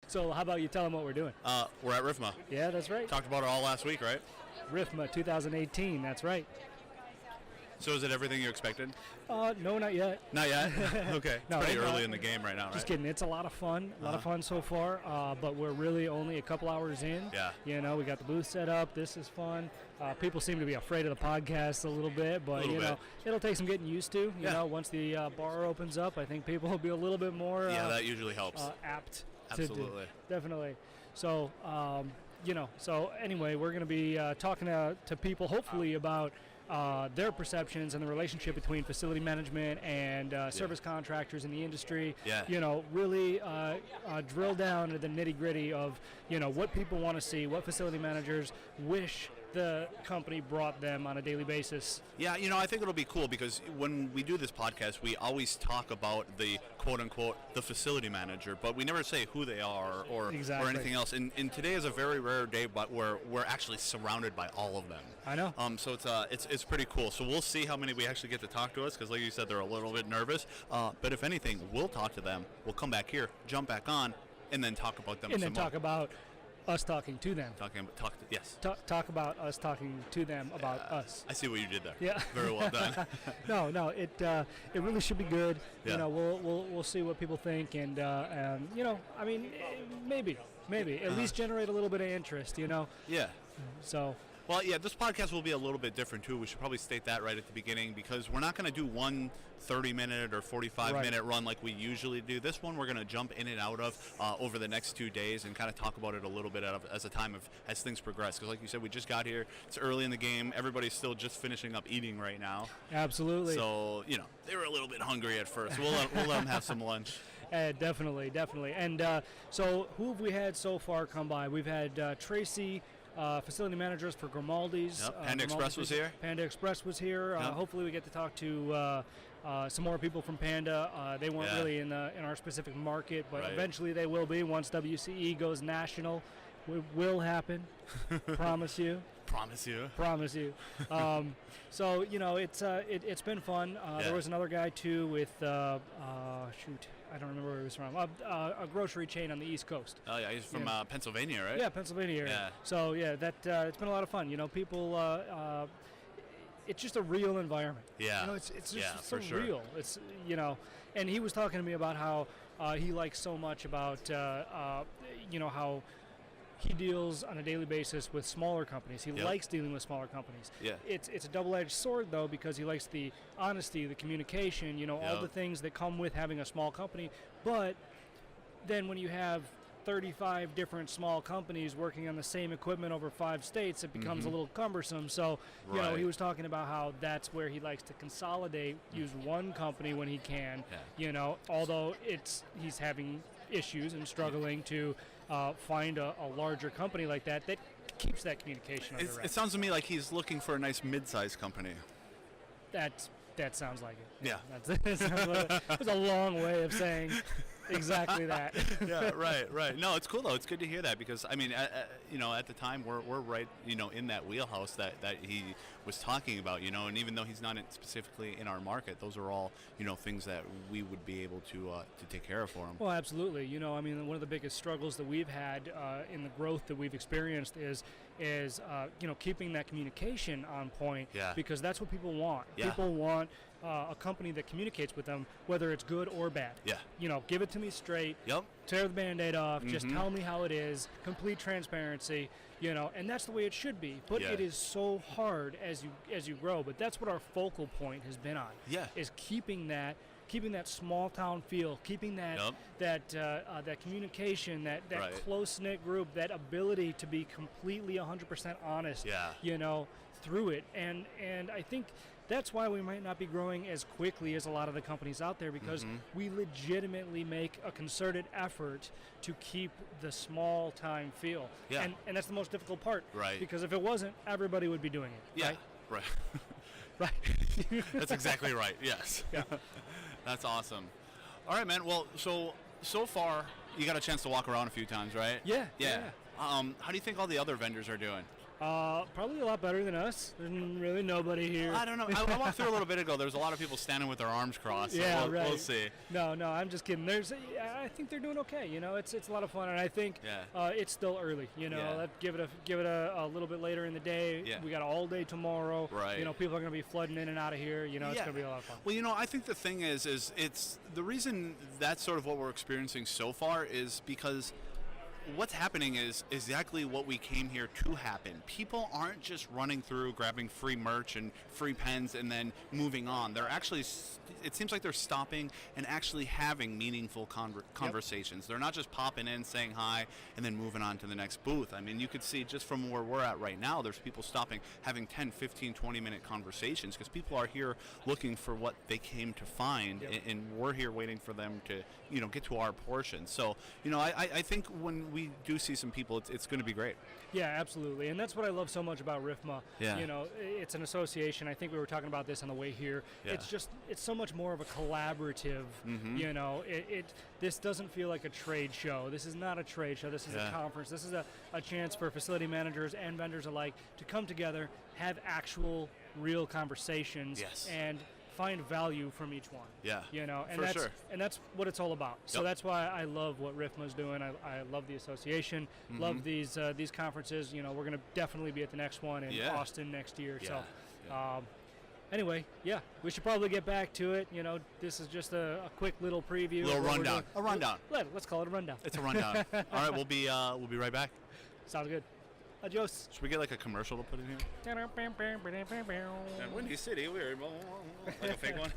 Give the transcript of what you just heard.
So how about you tell them what we're doing? We're at RIFMA. Yeah, that's right. Talked about it all last week, right? RIFMA 2018, that's right. So is it everything you expected? No, not yet. Not yet? Okay. No, it's pretty early in the game right now, right? Just kidding. It's a lot of fun. A lot of fun so far, but we're really only a couple hours in. Yeah. You know, we got the booth set up. This is fun. People seem to be afraid of the podcast a little bit, but, it'll take some getting used to. You know, once the bar opens up, I think people will be a little bit more that usually helps. Apt. Absolutely. Definitely. So, so anyway, we're going to be talking to people hopefully about their perceptions and the relationship between facility management and service contractors in the industry. Yeah. You know, really drill down to the nitty-gritty of, what people want to see, what facility managers wish the company brought them on a daily basis. Yeah, I think it'll be cool because when we do this podcast, we always talk about the quote-unquote the facility manager, but we never say who they are or anything else. And today is a very rare day, but we're actually surrounded by all of them. I know. So it's pretty cool. So we'll see how many we actually get to talk to us because, like you said, they're a little bit nervous. But if anything, we'll talk to them. We'll come back here, jump back on, and then talk about them. And then talk about us talking to them. Talk about us talking to them about us. I see what you did there. Yeah. Very well done. No, it really should be good. Yeah. We'll see what people think, and maybe at least generate a little bit of interest. Yeah. So. Well, yeah, this podcast will be a little bit different, too. We should probably state that right at the beginning because we're not going to do one 30-minute or 45-minute run like we usually do. This one we're going to jump in and out of over the next 2 days and kind of talk about it a little bit as things progress. Because like you said, we just got here. It's early in the game. Everybody's still just finishing up eating right now. Absolutely. So, they were a little bit hungry at first. We'll let them have some lunch. Definitely. And so who have we had so far come by? We've had Tracy, facility managers for Grimaldi's. Yep. Panda Express was here. Panda Express was here. Yep. Hopefully we get to talk to some more people from Panda. They weren't really in our specific market, but eventually they will be once WCE goes national. It will happen. Promise you. Promise you. So it's been fun. There was another guy too with I don't remember where he was from. A grocery chain on the East Coast. Oh yeah, he's from Pennsylvania, right? Yeah, Pennsylvania. Yeah. So that it's been a lot of fun. People. It's just a real environment. Yeah. It's just for so sure. real. It's and he was talking to me about how he likes so much about how he deals on a daily basis with smaller companies. He likes dealing with smaller companies. Yeah. It's a double-edged sword, though, because he likes the honesty, the communication, all the things that come with having a small company. But then when you have 35 different small companies working on the same equipment over 5 states, it becomes a little cumbersome. So, he was talking about how that's where he likes to consolidate, use one company when he can, although he's having issues and struggling to find a larger company like that keeps that communication under wraps. It sounds to me like he's looking for a nice mid-sized company. That sounds like it. Yeah. That's a long way of saying exactly that. Yeah, right. No, it's cool though. It's good to hear that because at the time we're right, in that wheelhouse that he was talking about, and even though he's not specifically in our market, those are all things that we would be able to take care of for him. Well, absolutely. One of the biggest struggles that we've had in the growth that we've experienced is keeping that communication on point. Yeah. Because that's what people want. Yeah. People want a company that communicates with them, whether it's good or bad. Yeah. Give it to me straight. Yep. Tear the Band-Aid off. Just tell me how it is. Complete transparency. And that's the way it should be. But it is so hard as you grow. But that's what our focal point has been on. Yeah. Is keeping that small town feel, keeping that communication, that close knit group, that ability to be completely 100% honest. Yeah. Through it, and I think that's why we might not be growing as quickly as a lot of the companies out there because we legitimately make a concerted effort to keep the small time feel. Yeah. And that's the most difficult part. Right. Because if it wasn't, everybody would be doing it. Yeah. Right. That's exactly right. Yes. Yeah. That's awesome. All right, man. Well, so far you got a chance to walk around a few times, right? Yeah. How do you think all the other vendors are doing? Probably a lot better than us. There's really nobody here. I don't know. I walked through a little bit ago. There's a lot of people standing with their arms crossed. So Yeah, right. We'll see. No, I'm just kidding. I think they're doing okay. It's a lot of fun, and I think it's still early. Let's give it a little bit later in the day. Yeah. We got all day tomorrow. Right. People are going to be flooding in and out of here. It's going to be a lot of fun. Well, I think the thing is it's the reason that's sort of what we're experiencing so far is because what's happening is exactly what we came here to happen. People aren't just running through, grabbing free merch and free pens and then moving on. They're actually, it seems like they're stopping and actually having meaningful conversations. Yep. They're not just popping in, saying hi, and then moving on to the next booth. I mean, you could see just from where we're at right now, there's people stopping, having 10, 15, 20-minute conversations because people are here looking for what they came to find, yep. and we're here waiting for them to, get to our portion. So, I think when we do see some people, it's going to be great. Yeah, absolutely. And that's what I love so much about RIFMA. Yeah. It's an association. I think we were talking about this on the way here. Yeah. It's so much more of a collaborative, mm-hmm. This doesn't feel like a trade show. This is not a trade show. This is a conference. This is a chance for facility managers and vendors alike to come together, have actual real conversations, yes. and find value from each one. Yeah. And that's what it's all about. So that's why I love what RIFMA's doing. I love the association, mm-hmm. love these conferences. We're going to definitely be at the next one in Austin next year. Yeah. So anyway, we should probably get back to it. This is just a quick little preview. A rundown. Let's call it a rundown. It's a rundown. All right, we'll be right back. Sounds good. Adios. Should we get like a commercial to put in here? Windy City, we're like a fake one.